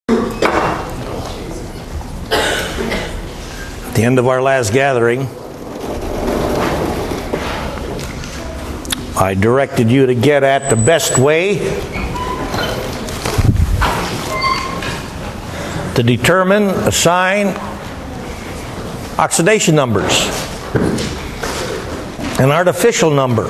At the end of our last gathering, I directed you to get at the best way to determine, assign oxidation numbers. An artificial number,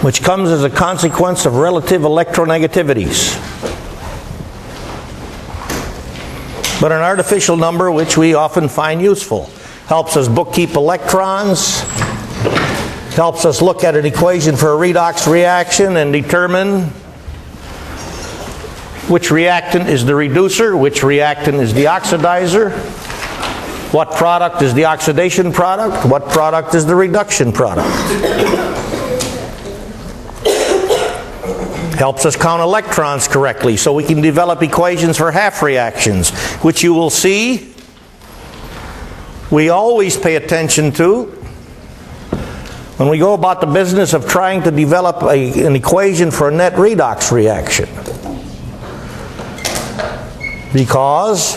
which comes as a consequence of relative electronegativities. But an artificial number which we often find useful. Helps us bookkeep electrons, helps us look at an equation for a redox reaction and determine which reactant is the reducer, which reactant is the oxidizer, what product is the oxidation product, what product is the reduction product. Helps us count electrons correctly so we can develop equations for half reactions, which you will see we always pay attention to when we go about the business of trying to develop an equation for a net redox reaction. Because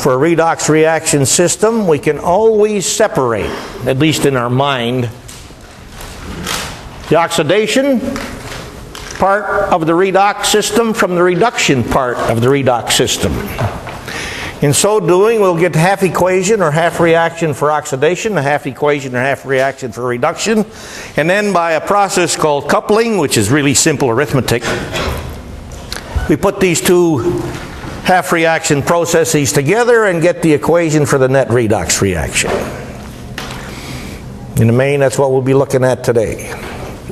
for a redox reaction system, we can always separate, at least in our mind, the oxidation part of the redox system from the reduction part of the redox system. In so doing, we'll get half equation or half reaction for oxidation, a half equation or half reaction for reduction, and then by a process called coupling, which is really simple arithmetic, we put these two half reaction processes together and get the equation for the net redox reaction. In the main, that's what we'll be looking at today.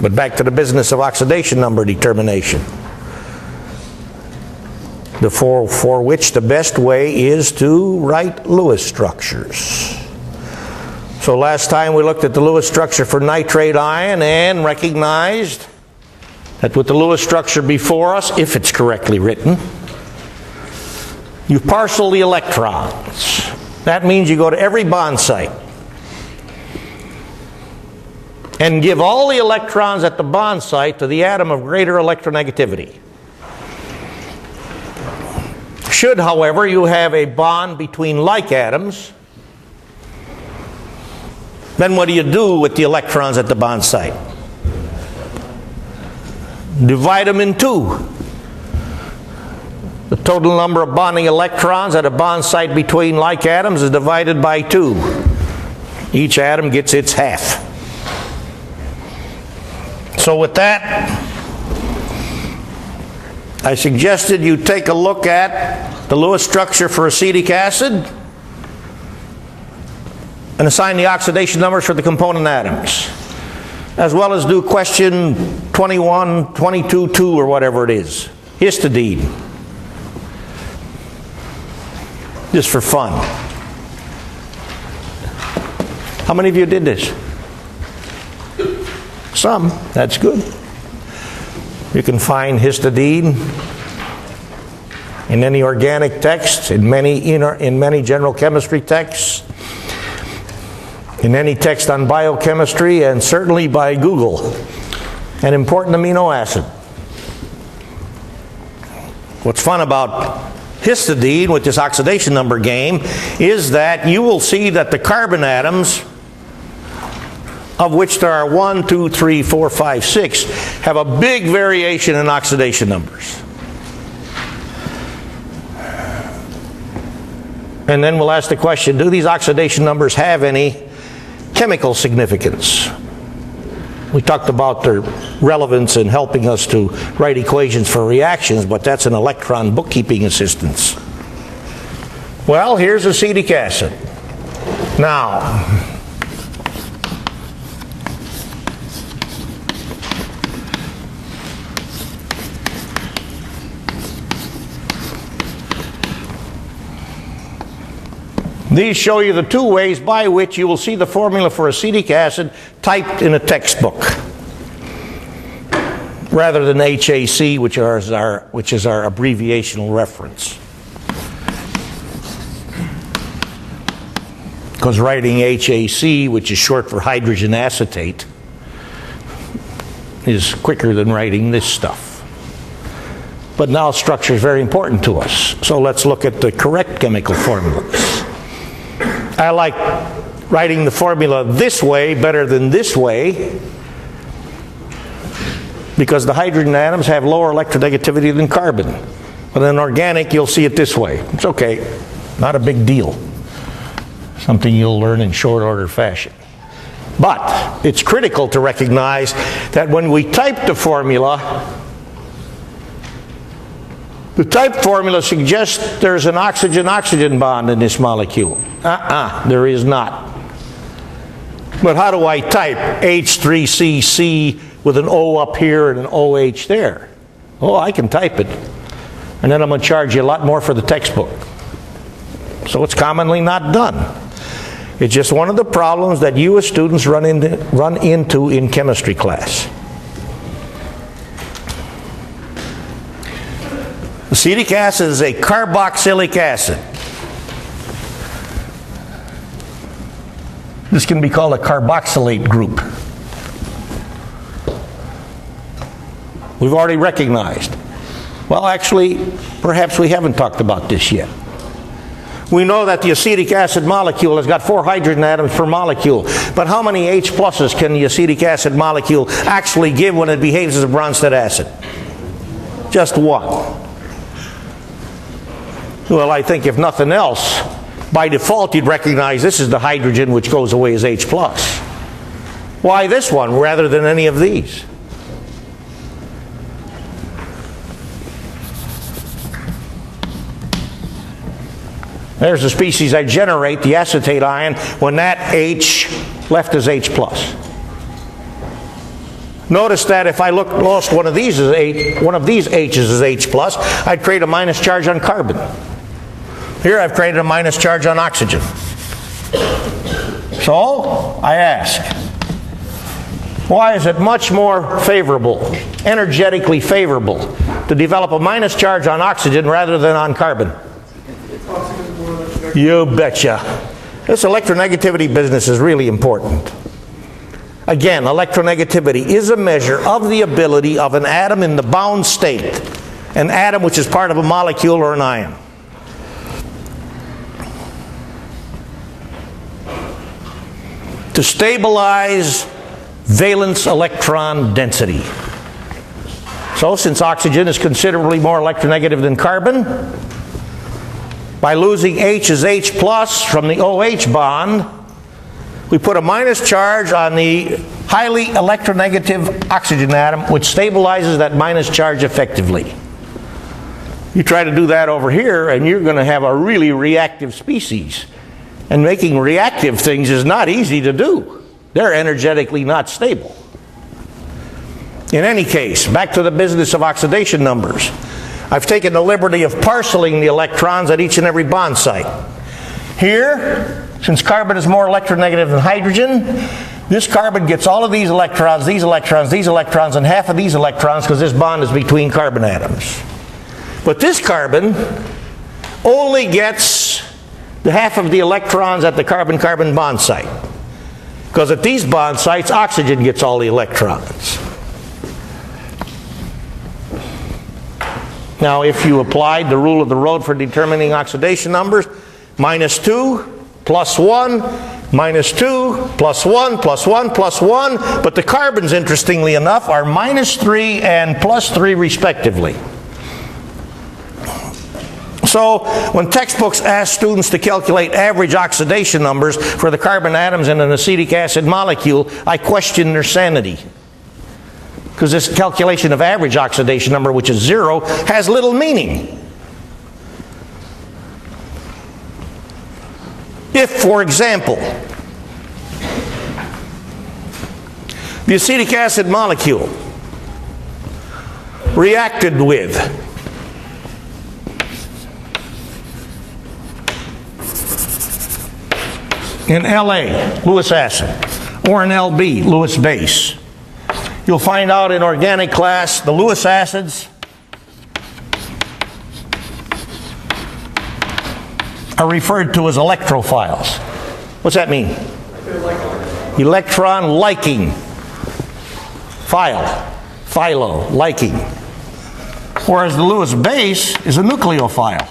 But back to the business of oxidation number determination. For which the best way is to write Lewis structures. So last time we looked at the Lewis structure for nitrate ion and recognized that with the Lewis structure before us, if it's correctly written, you parcel the electrons. That means you go to every bond site and give all the electrons at the bond site to the atom of greater electronegativity. Should, however, you have a bond between like atoms, then what do you do with the electrons at the bond site? Divide them in two. The total number of bonding electrons at a bond site between like atoms is divided by 2. Each atom gets its half. So with that, I suggested you take a look at the Lewis structure for acetic acid and assign the oxidation numbers for the component atoms, as well as do question 21, 22, 2 or whatever it is, histidine, just for fun. How many of you did this? Some. That's good. You can find histidine in any organic text, in many general chemistry texts, in any text on biochemistry, and certainly by Google. An important amino acid. What's fun about histidine with this oxidation number game is that you will see that the carbon atoms, of which there are 1, 2, 3, 4, 5, 6, have a big variation in oxidation numbers. And then we'll ask the question, do these oxidation numbers have any chemical significance? We talked about their relevance in helping us to write equations for reactions, but that's an electron bookkeeping assistance. Well, here's acetic acid. Now, these show you the two ways by which you will see the formula for acetic acid typed in a textbook, rather than HAC, which is our abbreviational reference. Because writing HAC, which is short for hydrogen acetate, is quicker than writing this stuff. But now structure is very important to us. So let's look at the correct chemical formulas. I like writing the formula this way better than this way because the hydrogen atoms have lower electronegativity than carbon. But in organic, you'll see it this way. It's okay. Not a big deal. Something you'll learn in short order fashion. But it's critical to recognize that when we type the formula suggests there's an oxygen-oxygen bond in this molecule. There is not. But how do I type H3CC with an O up here and an OH there? Oh, I can type it. And then I'm going to charge you a lot more for the textbook. So it's commonly not done. It's just one of the problems that you as students run into in chemistry class. Acetic acid is a carboxylic acid. This can be called a carboxylate group. We've already recognized. Well, actually, perhaps we haven't talked about this yet. We know that the acetic acid molecule has got 4 hydrogen atoms per molecule. But how many H pluses can the acetic acid molecule actually give when it behaves as a Bronsted acid? Just 1. Well, I think if nothing else, by default you'd recognize this is the hydrogen which goes away as H+. Why this one rather than any of these? There's the species I generate, the acetate ion, when that H left as H+. Notice that if I lost one of these H's as H+, I'd create a minus charge on carbon. Here I've created a minus charge on oxygen. So, I ask, why is it much more favorable, energetically favorable, to develop a minus charge on oxygen rather than on carbon? You betcha. This electronegativity business is really important. Again, electronegativity is a measure of the ability of an atom in the bound state, an atom which is part of a molecule or an ion, to stabilize valence electron density. So, since oxygen is considerably more electronegative than carbon, by losing H as H+ from the OH bond, we put a minus charge on the highly electronegative oxygen atom, which stabilizes that minus charge effectively. You try to do that over here, and you're going to have a really reactive species. And making reactive things is not easy to do. They're energetically not stable. In any case, back to the business of oxidation numbers. I've taken the liberty of parceling the electrons at each and every bond site. Here, since carbon is more electronegative than hydrogen, this carbon gets all of these electrons, these electrons, these electrons, and half of these electrons because this bond is between carbon atoms. But this carbon only gets the half of the electrons at the carbon-carbon bond site. Because at these bond sites, oxygen gets all the electrons. Now, if you applied the rule of the road for determining oxidation numbers, -2, +1, -2, +1, +1, +1, but the carbons, interestingly enough, are -3 and +3 respectively. So, when textbooks ask students to calculate average oxidation numbers for the carbon atoms in an acetic acid molecule, I question their sanity. Because this calculation of average oxidation number, which is 0, has little meaning. If, for example, the acetic acid molecule reacted with an La, Lewis acid, or an Lb, Lewis base, you'll find out in organic class the Lewis acids are referred to as electrophiles. What's that mean? Electron liking. File. philo, liking. Whereas the Lewis base is a nucleophile.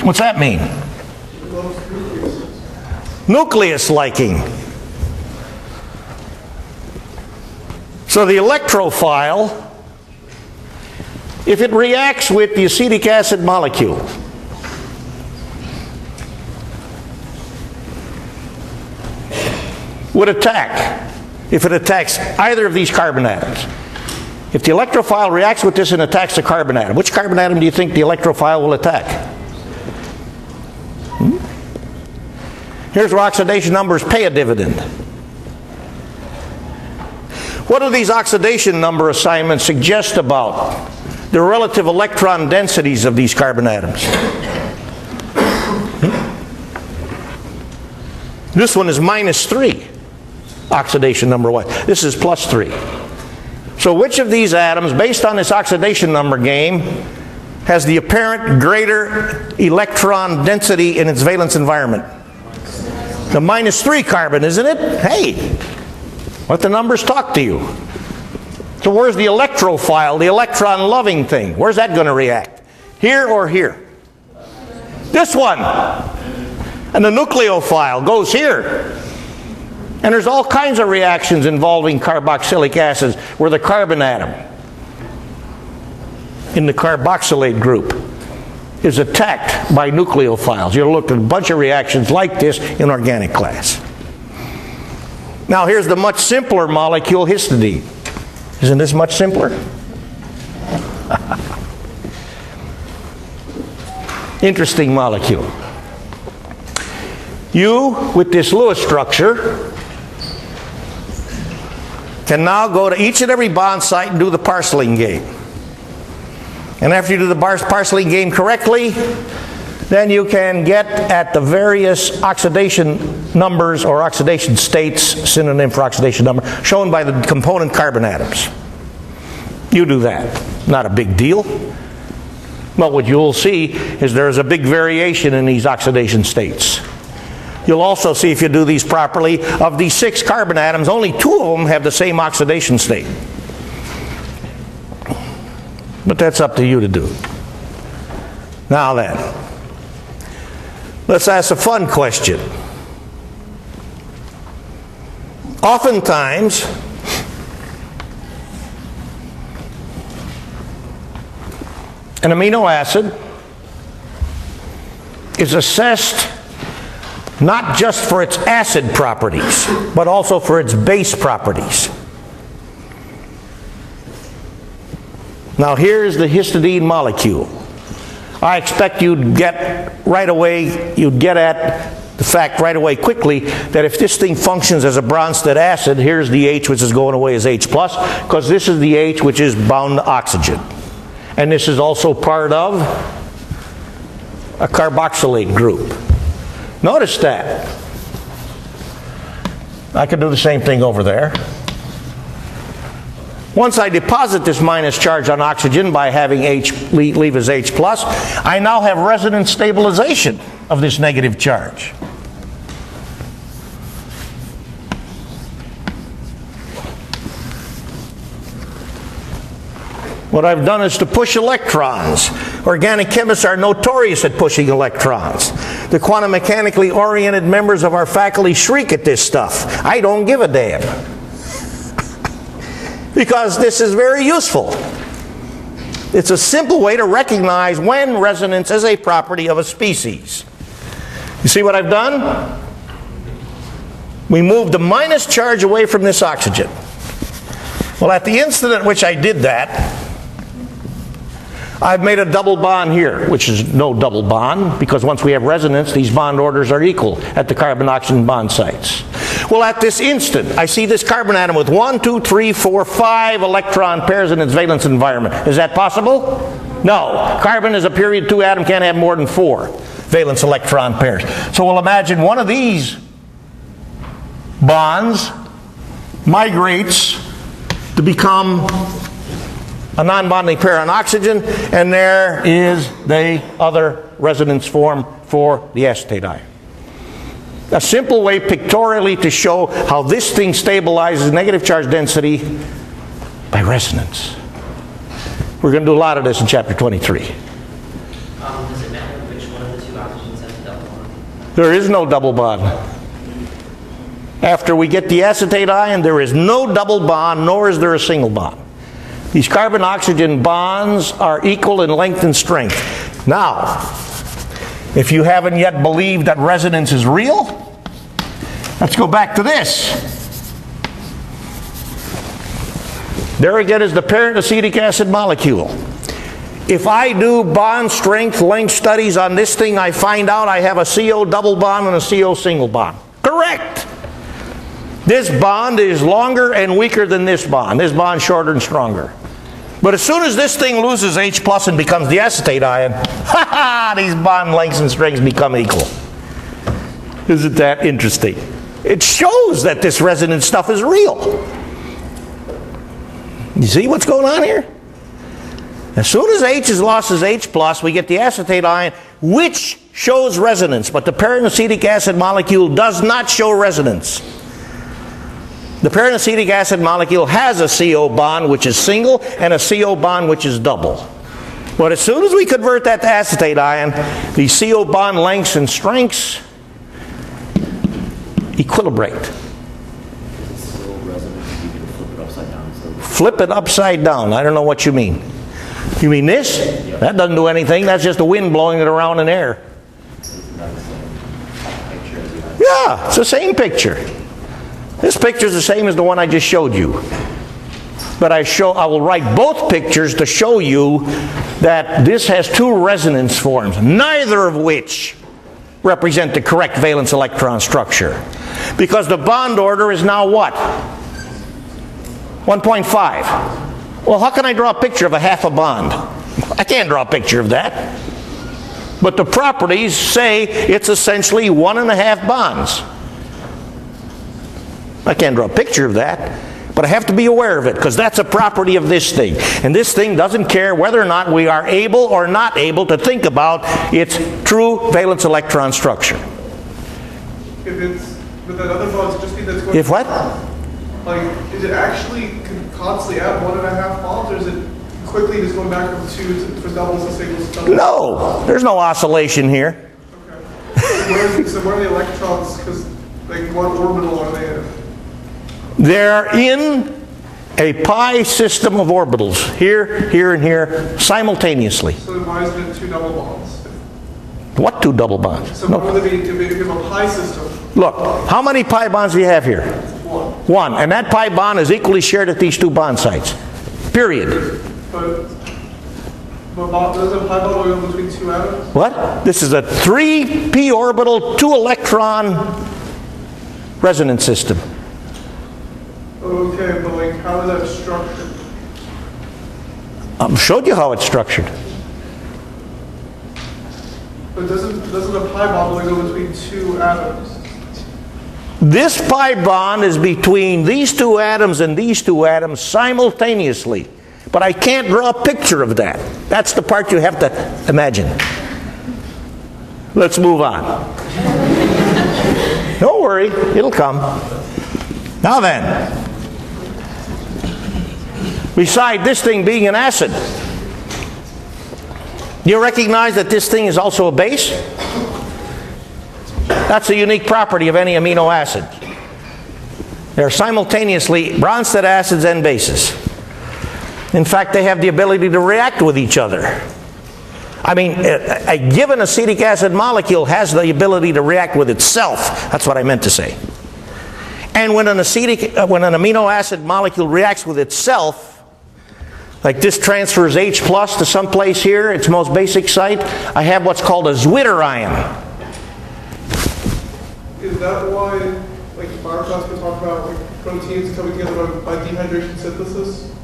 What's that mean? Nucleus liking. So the electrophile, if it reacts with the acetic acid molecule, would attack if it attacks either of these carbon atoms. If the electrophile reacts with this and attacks the carbon atom, which carbon atom do you think the electrophile will attack? Here's where oxidation numbers pay a dividend. What do these oxidation number assignments suggest about the relative electron densities of these carbon atoms? This one is -3, oxidation number 1. This is +3. So which of these atoms, based on this oxidation number game, has the apparent greater electron density in its valence environment? The -3 carbon, isn't it? Hey, let the numbers talk to you. So where's the electrophile, the electron-loving thing? Where's that going to react? Here or here? This one. And the nucleophile goes here. And there's all kinds of reactions involving carboxylic acids where the carbon atom in the carboxylate group is attacked by nucleophiles. You'll look at a bunch of reactions like this in organic class. Now here's the much simpler molecule, histidine. Isn't this much simpler? Interesting molecule. You, with this Lewis structure, can now go to each and every bond site and do the parceling game. And after you do the parceling game correctly, then you can get at the various oxidation numbers or oxidation states, synonym for oxidation number, shown by the component carbon atoms. You do that. Not a big deal. But what you'll see is there's a big variation in these oxidation states. You'll also see, if you do these properly, of these 6 carbon atoms, only 2 of them have the same oxidation state. But that's up to you to do. Now then, let's ask a fun question. Oftentimes, an amino acid is assessed not just for its acid properties, but also for its base properties. Now here's the histidine molecule. I expect you'd get right away, you'd get at the fact right away quickly that if this thing functions as a Bronsted acid, here's the H which is going away as H+, because this is the H which is bound to oxygen. And this is also part of a carboxylate group. Notice that. I could do the same thing over there. Once I deposit this minus charge on oxygen by having H leave as H+, I now have resonance stabilization of this negative charge. What I've done is to push electrons. Organic chemists are notorious at pushing electrons. The quantum mechanically oriented members of our faculty shriek at this stuff. I don't give a damn. Because this is very useful. It's a simple way to recognize when resonance is a property of a species. You see what I've done? We moved the minus charge away from this oxygen. Well, at the instant at which I did that, I've made a double bond here, which is no double bond, because once we have resonance, these bond orders are equal at the carbon-oxygen bond sites. Well, at this instant, I see this carbon atom with 1, 2, 3, 4, 5 electron pairs in its valence environment. Is that possible? No. Carbon is a period 2 atom, can't have more than 4 valence electron pairs. So we'll imagine one of these bonds migrates to become a non-bonding pair on oxygen, and there is the other resonance form for the acetate ion. A simple way pictorially to show how this thing stabilizes negative charge density by resonance. We're going to do a lot of this in chapter 23. Does it matter which one of the two oxygens has a double bond? There is no double bond. After we get the acetate ion, there is no double bond, nor is there a single bond. These carbon-oxygen bonds are equal in length and strength. Now, if you haven't yet believed that resonance is real, let's go back to this. There again is the parent acetic acid molecule. If I do bond strength length studies on this thing, I find out I have a CO double bond and a CO single bond. Correct. This bond is longer and weaker than this bond. This bond shorter and stronger. But as soon as this thing loses H plus and becomes the acetate ion, these bond lengths and strengths become equal. Isn't that interesting? It shows that this resonance stuff is real. You see what's going on here? As soon as H is lost as H plus, we get the acetate ion, which shows resonance. But the parent acetic acid molecule does not show resonance. The parent acetic acid molecule has a CO bond, which is single, and a CO bond, which is double. But as soon as we convert that to acetate ion, the CO bond lengths and strengths equilibrate. Flip it upside down. I don't know what you mean. You mean this? That doesn't do anything. That's just the wind blowing it around in air. Yeah, it's the same picture. This picture is the same as the one I just showed you. But I will write both pictures to show you that this has two resonance forms, neither of which represent the correct valence electron structure. Because the bond order is now what? 1.5. Well, how can I draw a picture of a half a bond? I can't draw a picture of that. But the properties say it's essentially 1.5 bonds. I can't draw a picture of that, but I have to be aware of it because that's a property of this thing. And this thing doesn't care whether or not we are able or not able to think about its true valence electron structure. If it's with that other bond, it's just be that's going. If what? Like, is it actually constantly at 1.5 bonds, or is it quickly just going back from 2 for doubles and singles? Doubles? No, there's no oscillation here. Okay. So where are the electrons? Because like what orbital are they in? They're in a pi system of orbitals, here, here, and here, simultaneously. So then why isn't it 2 double bonds? What 2 double bonds? So what would they be if you have a pi system? Look, how many pi bonds do you have here? 1. 1. And that pi bond is equally shared at these 2 bond sites. Period. But does a pi bond go between 2 atoms? What? This is a 3p orbital, 2 electron resonance system. Okay, but like how is that structured? I showed you how it's structured. But doesn't a pi bond only go between 2 atoms? This pi bond is between these 2 atoms and these 2 atoms simultaneously. But I can't draw a picture of that. That's the part you have to imagine. Let's move on. Don't worry, it'll come. Now then, beside this thing being an acid, do you recognize that this thing is also a base? That's a unique property of any amino acid. They're simultaneously Bronsted acids and bases. In fact, they have the ability to react with each other. I mean, a given acetic acid molecule has the ability to react with itself. That's what I meant to say. And when an amino acid molecule reacts with itself, like this transfers H plus to some place here, its most basic site, I have what's called a Zwitter ion. Is that why, like, Biochemicals can talk about like proteins coming together by dehydration synthesis?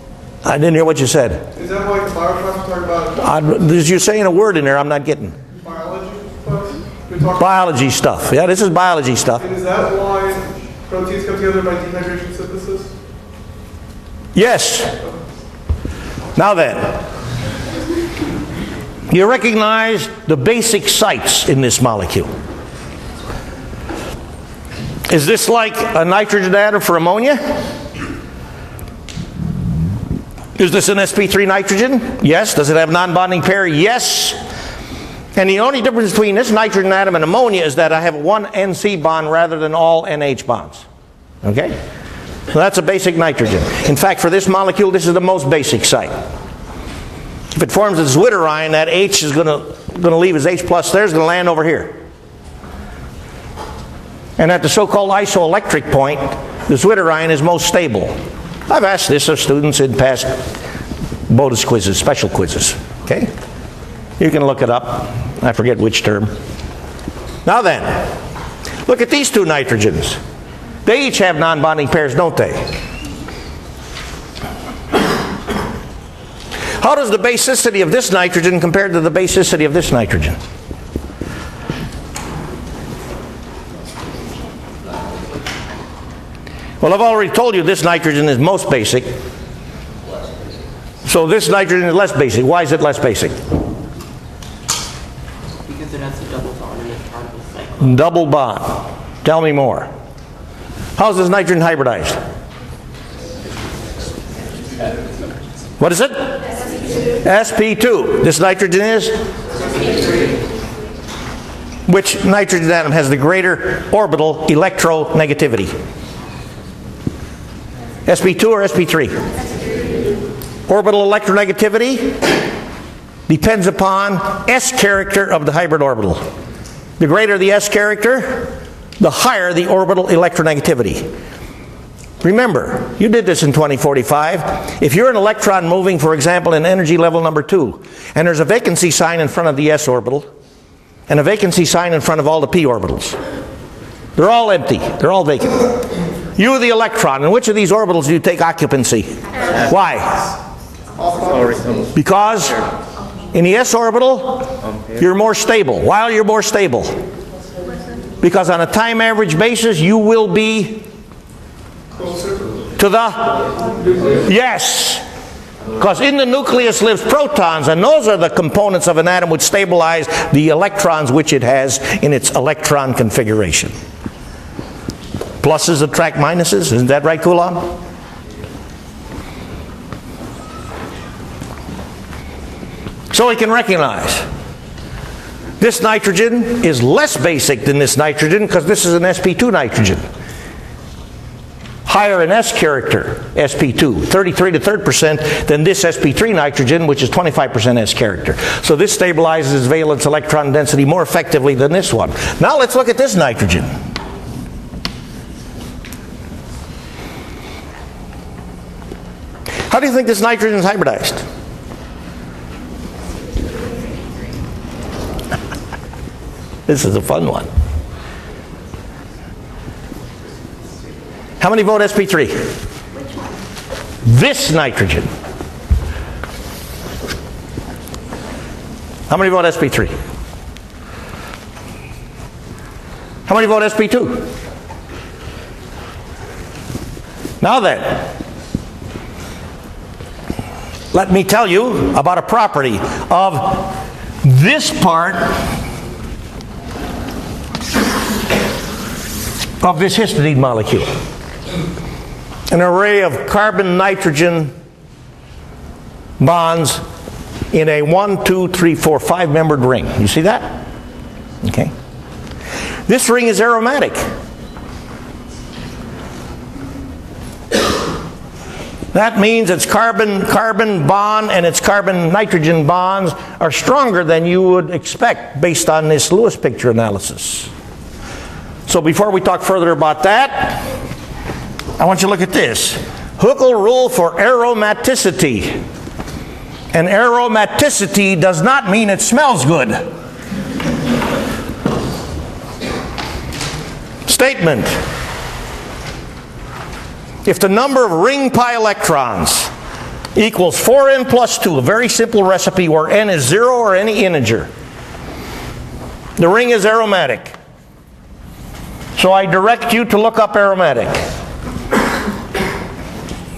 I didn't hear what you said. Is that why Biochemicals talk about? You're saying a word in there I'm not getting. Biology stuff? Biology stuff. Yeah, this is biology stuff. And is that why proteins come together by dehydration synthesis? Yes. Now then, you recognize the basic sites in this molecule. Is this like a nitrogen atom for ammonia? Is this an sp3 nitrogen? Yes. Does it have non-bonding pair? Yes. And the only difference between this nitrogen atom and ammonia is that I have one NC bond rather than all NH bonds. Okay? So that's a basic nitrogen. In fact, for this molecule, this is the most basic site. If it forms a zwitterine, that H is going to leave as H plus there, is going to land over here. And at the so-called isoelectric point, the zwitterine is most stable. I've asked this of students in past BODIS quizzes, special quizzes. Okay? You can look it up. I forget which term. Now then, look at these two nitrogens. They each have non-bonding pairs, don't they? How does the basicity of this nitrogen compare to the basicity of this nitrogen? Well, I've already told you this nitrogen is most basic. So this nitrogen is less basic. Why is it less basic? Because it has a double bond in its particle cycle. Double bond. Tell me more. How's this nitrogen hybridized? What is it? sp2. This nitrogen is? Which nitrogen atom has the greater orbital electronegativity? sp2 or sp3? Orbital electronegativity depends upon S character of the hybrid orbital. The greater the S character, the higher the orbital electronegativity. Remember, you did this in 2045. If you're an electron moving, for example, in energy level number 2, and there's a vacancy sign in front of the S orbital, and a vacancy sign in front of all the P orbitals. They're all empty. They're all vacant. You, the electron, in which of these orbitals do you take occupancy? Why? Because in the S orbital, you're more stable. Why are you more stable? Because on a time average basis, you will be to the... Yes. Because in the nucleus lives protons, and those are the components of an atom which stabilize the electrons which it has in its electron configuration. Pluses attract minuses. Isn't that right, Coulomb? So we can recognize this nitrogen is less basic than this nitrogen because this is an sp2 nitrogen. Higher in S character, sp2, 33 to 3% than this sp3 nitrogen, which is 25% S character. So this stabilizes valence electron density more effectively than this one. Now let's look at this nitrogen. How do you think this nitrogen is hybridized? This is a fun one. How many vote sp3? Which one? This nitrogen. How many vote sp3? How many vote sp2? Now then, let me tell you about a property of this part of this histidine molecule. An array of carbon-nitrogen bonds in a 1, 2, 3, 4, 5-membered ring. You see that? Okay. This ring is aromatic. That means its carbon-carbon bond and its carbon-nitrogen bonds are stronger than you would expect based on this Lewis picture analysis. So before we talk further about that, I want you to look at this. Huckel rule for aromaticity. And aromaticity does not mean it smells good. Statement. If the number of ring pi electrons equals 4n plus 2, a very simple recipe where n is 0 or any integer, the ring is aromatic. So I direct you to look up aromatic.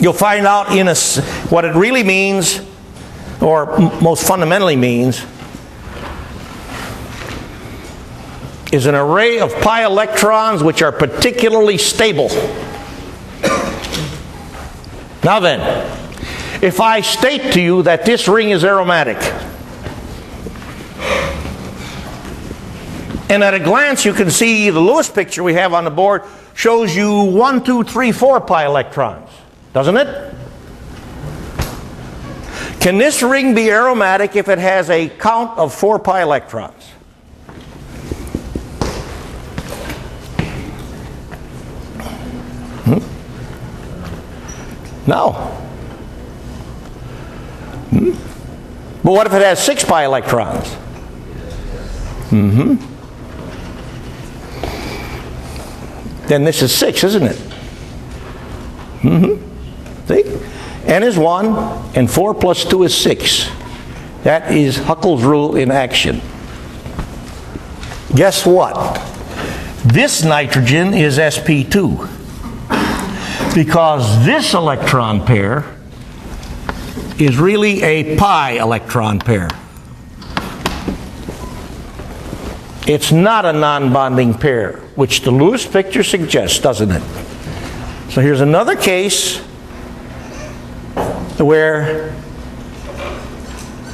You'll find out in what it really means, or most fundamentally means, is an array of pi electrons which are particularly stable. Now then, if I state to you that this ring is aromatic, and at a glance you can see the Lewis picture we have on the board shows you 1, 2, 3, 4 pi electrons, doesn't it? Can this ring be aromatic if it has a count of 4 pi electrons? No. But what if it has 6 pi electrons? Then this is 6, isn't it? See? N is 1, and 4 plus 2 is 6. That is Huckel's rule in action. Guess what? This nitrogen is sp2. Because this electron pair is really a pi electron pair. It's not a non-bonding pair, which the Lewis picture suggests, doesn't it? So here's another case where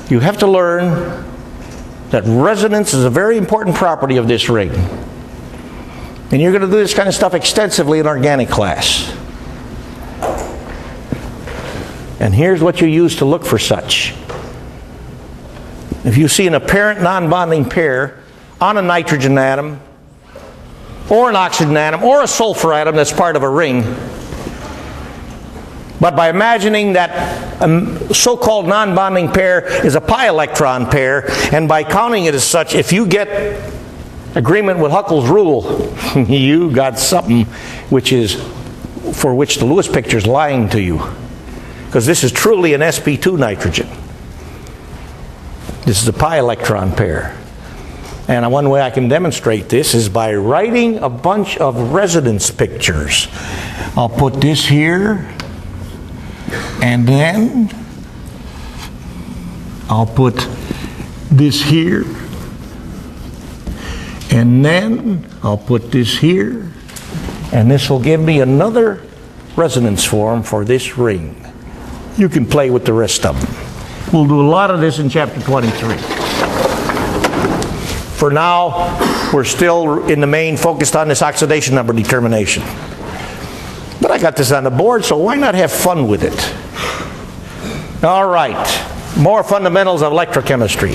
you have to learn that resonance is a very important property of this ring. And you're going to do this kind of stuff extensively in organic class. And here's what you use to look for such. If you see an apparent non-bonding pair on a nitrogen atom, or an oxygen atom, or a sulfur atom that's part of a ring, but by imagining that a so-called non-bonding pair is a pi electron pair, and by counting it as such, if you get agreement with Huckel's rule, you got something for which the Lewis picture is lying to you. Because this is truly an sp2 nitrogen. This is a pi electron pair. And one way I can demonstrate this is by writing a bunch of resonance pictures. I'll put this here, and then I'll put this here, and then I'll put this here, and this will give me another resonance form for this ring. You can play with the rest of them. We'll do a lot of this in chapter 23. For now, we're still in the main focused on this oxidation number determination. But I got this on the board, so why not have fun with it? All right, more fundamentals of electrochemistry.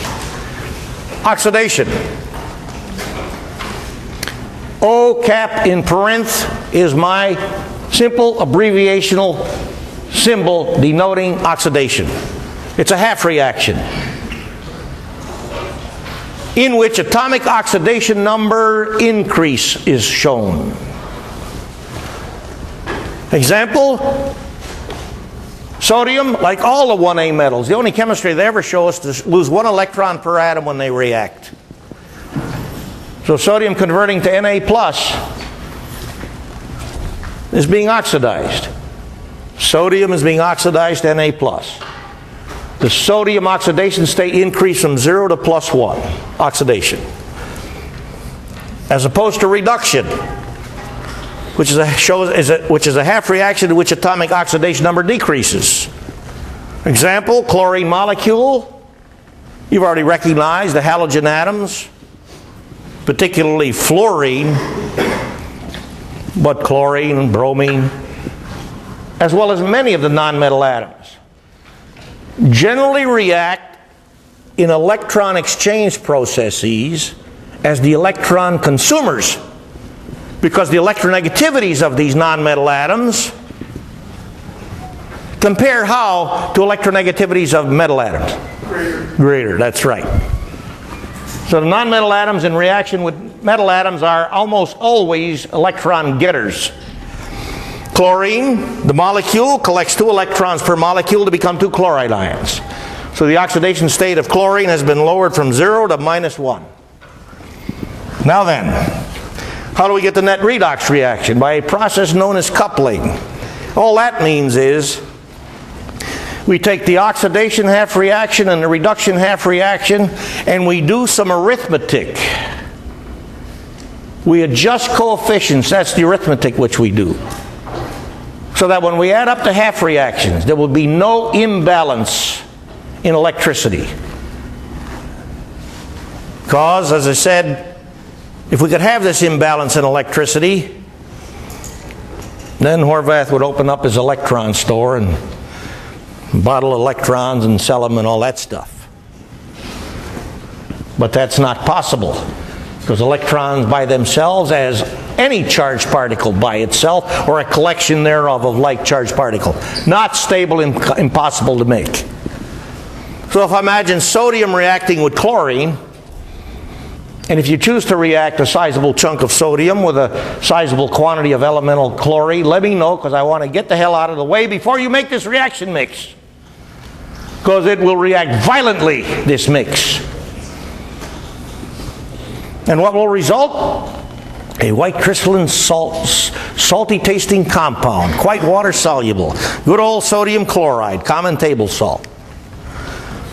Oxidation. O cap in parenth is my simple abbreviational symbol denoting oxidation. It's a half reaction in which atomic oxidation number increase is shown. Example, sodium, like all the 1A metals, the only chemistry they ever show us is to lose 1 electron per atom when they react. So sodium converting to Na plus is being oxidized. Sodium is being oxidized to Na plus. The sodium oxidation state increased from 0 to +1 oxidation. As opposed to reduction, which is a half reaction in which atomic oxidation number decreases. Example, chlorine molecule. You've already recognized the halogen atoms, particularly fluorine, but chlorine, bromine, as well as many of the nonmetal atoms, generally react in electron exchange processes as the electron consumers, because the electronegativities of these nonmetal atoms compare how to electronegativities of metal atoms? Greater, that's right. So the nonmetal atoms in reaction with metal atoms are almost always electron getters. Chlorine, the molecule, collects 2 electrons per molecule to become 2 chloride ions. So the oxidation state of chlorine has been lowered from 0 to -1. Now then, how do we get the net redox reaction? By a process known as coupling. All that means is we take the oxidation half reaction and the reduction half reaction, and we do some arithmetic. we adjust coefficients. That's the arithmetic which we do. So that when we add up the half reactions, there will be no imbalance in electricity. Because, as I said, if we could have this imbalance in electricity, then Horvath would open up his electron store and bottle electrons and sell them and all that stuff. But that's not possible, because electrons by themselves, as any charged particle by itself, or a collection thereof of like charged particle, not stable, impossible to make. So if I imagine sodium reacting with chlorine, and if you choose to react a sizable chunk of sodium with a sizable quantity of elemental chlorine, let me know, because I want to get the hell out of the way before you make this reaction mix. Because it will react violently, this mix. And what will result? A white crystalline salty tasting compound, quite water soluble. Good old sodium chloride, common table salt.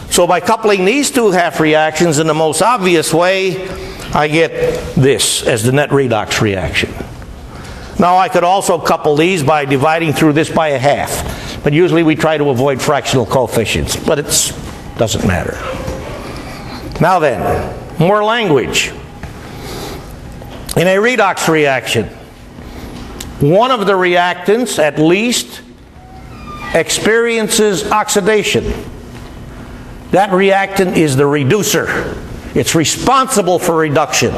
So by coupling these two half reactions in the most obvious way, I get this as the net redox reaction. Now I could also couple these by dividing through this by a half. But usually we try to avoid fractional coefficients. But it doesn't matter. Now then, more language. In a redox reaction, one of the reactants, at least, experiences oxidation. That reactant is the reducer. It's responsible for reduction.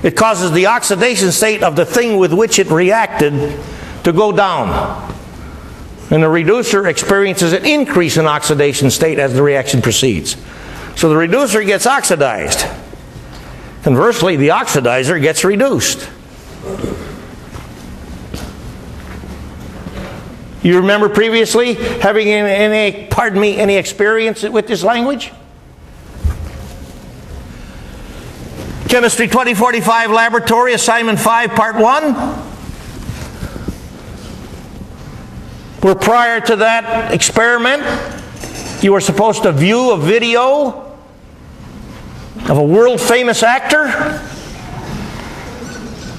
It causes the oxidation state of the thing with which it reacted to go down. And the reducer experiences an increase in oxidation state as the reaction proceeds. So the reducer gets oxidized. Conversely, the oxidizer gets reduced. You remember previously having any experience with this language? Chemistry 2045 Laboratory, Assignment 5, Part 1. Where prior to that experiment, you were supposed to view a video of a world-famous actor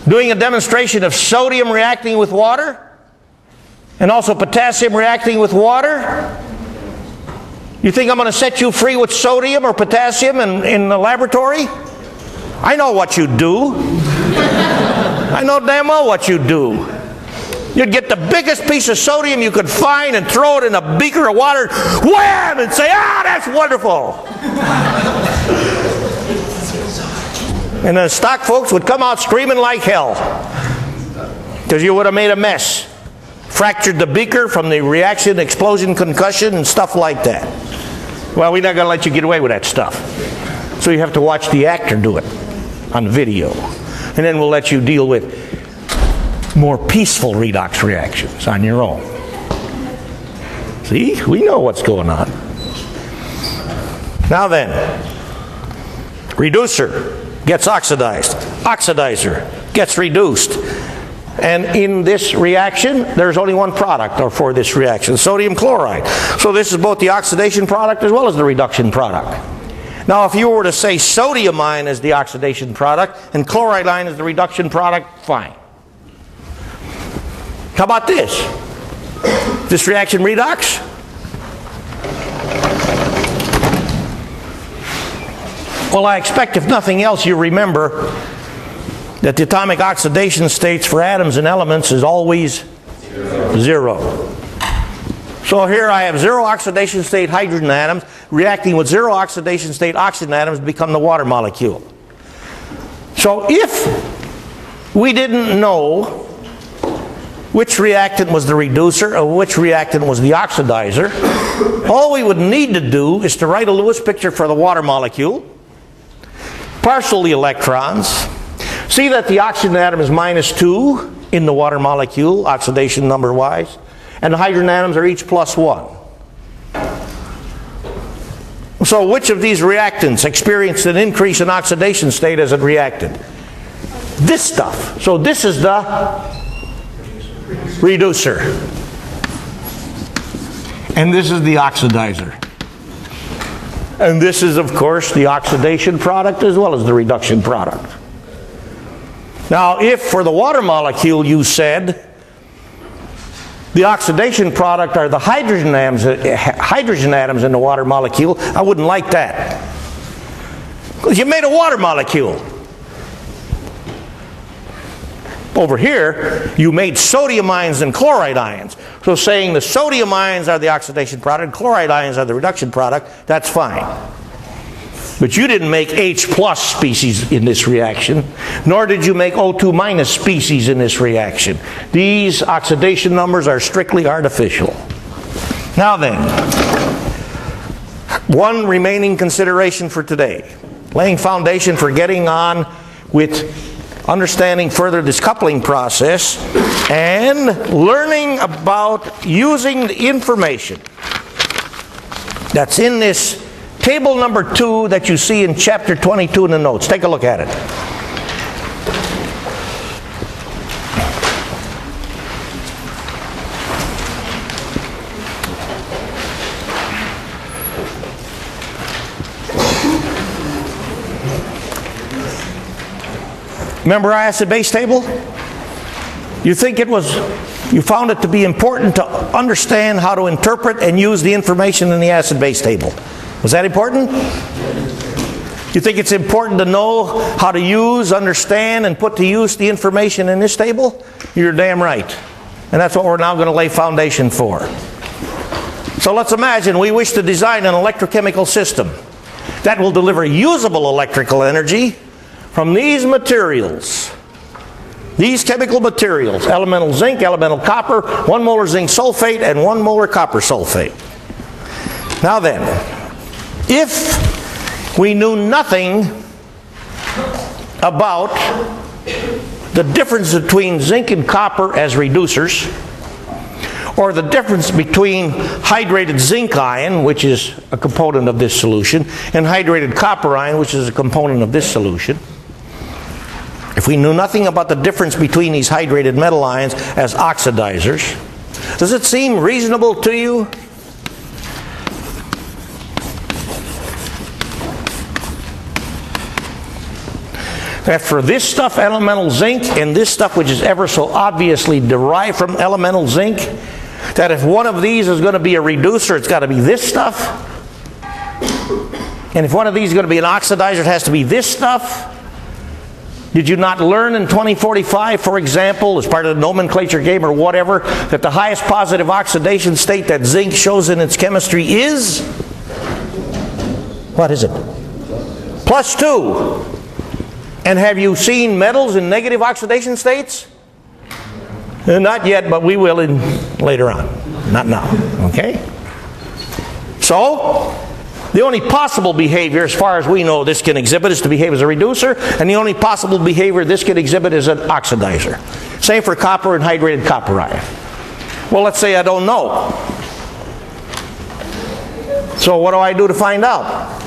doing a demonstration of sodium reacting with water and also potassium reacting with water. You think I'm going to set you free with sodium or potassium in the laboratory? I know what you do. I know damn well what you do. You'd get the biggest piece of sodium you could find and throw it in a beaker of water, wham, and say, that's wonderful. And the stock folks would come out screaming like hell, because you would have made a mess. Fractured the beaker from the reaction, explosion, concussion, and stuff like that. Well, we're not going to let you get away with that stuff. So you have to watch the actor do it on video. And then we'll let you deal with more peaceful redox reactions on your own. See? We know what's going on. Now then, reducer gets oxidized. Oxidizer gets reduced. And in this reaction, there's only one product for this reaction, sodium chloride. So this is both the oxidation product as well as the reduction product. Now if you were to say sodium ion is the oxidation product and chloride ion is the reduction product, fine. How about this? This reaction redox? Well, I expect if nothing else you remember that the atomic oxidation states for atoms and elements is always zero. So here I have zero oxidation state hydrogen atoms reacting with zero oxidation state oxygen atoms to become the water molecule. So if we didn't know which reactant was the reducer or which reactant was the oxidizer, all we would need to do is to write a Lewis picture for the water molecule, parcel the electrons, see that the oxygen atom is -2 in the water molecule, oxidation number-wise, and the hydrogen atoms are each +1. So which of these reactants experienced an increase in oxidation state as it reacted? This stuff. So this is the reducer. And this is the oxidizer. And this is, of course, the oxidation product as well as the reduction product. Now, if for the water molecule you said the oxidation product are the hydrogen atoms in the water molecule, I wouldn't like that. Because you made a water molecule. Over here, you made sodium ions and chloride ions. So saying the sodium ions are the oxidation product, chloride ions are the reduction product, that's fine. But you didn't make H plus species in this reaction, nor did you make O2 minus species in this reaction. These oxidation numbers are strictly artificial. Now then, one remaining consideration for today. Laying foundation for getting on with understanding further this coupling process and learning about using the information that's in this table number 2 that you see in chapter 22 in the notes. Take a look at it. Remember our acid-base table? You found it to be important to understand how to interpret and use the information in the acid-base table. Was that important? You think it's important to know how to use, understand, and put to use the information in this table? You're damn right. And that's what we're now going to lay foundation for. So let's imagine we wish to design an electrochemical system that will deliver usable electrical energy from these materials, these chemical materials, elemental zinc, elemental copper, 1 molar zinc sulfate, and 1 molar copper sulfate. Now then, if we knew nothing about the difference between zinc and copper as reducers, or the difference between hydrated zinc ion, which is a component of this solution, and hydrated copper ion, which is a component of this solution, if we knew nothing about the difference between these hydrated metal ions as oxidizers, does it seem reasonable to you that for this stuff, elemental zinc, and this stuff which is ever so obviously derived from elemental zinc, that if one of these is going to be a reducer, it's got to be this stuff? And if one of these is going to be an oxidizer, it has to be this stuff? Did you not learn in 2045, for example, as part of the nomenclature game or whatever, that the highest positive oxidation state that zinc shows in its chemistry is? What is it? +2. And have you seen metals in negative oxidation states? Not yet, but we will later on. Not now, okay? So, the only possible behavior, as far as we know, this can exhibit is to behave as a reducer, and the only possible behavior this can exhibit is an oxidizer. Same for copper and hydrated copper ion. Well, let's say I don't know. So what do I do to find out?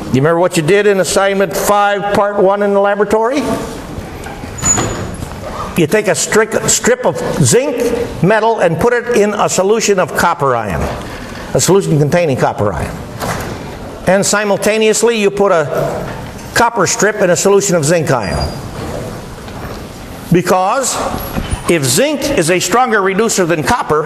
You remember what you did in assignment 5, part 1 in the laboratory? You take a strip of zinc metal and put it in a solution of copper ion, a solution containing copper ion. And simultaneously you put a copper strip in a solution of zinc ion. Because if zinc is a stronger reducer than copper,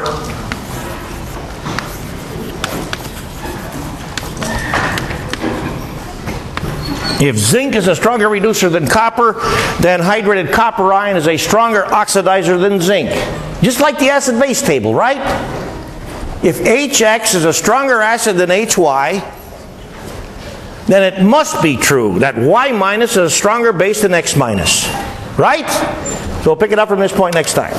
then hydrated copper ion is a stronger oxidizer than zinc. Just like the acid-base table, right? If HX is a stronger acid than HY, then it must be true that Y minus is a stronger base than X minus. Right? So we'll pick it up from this point next time.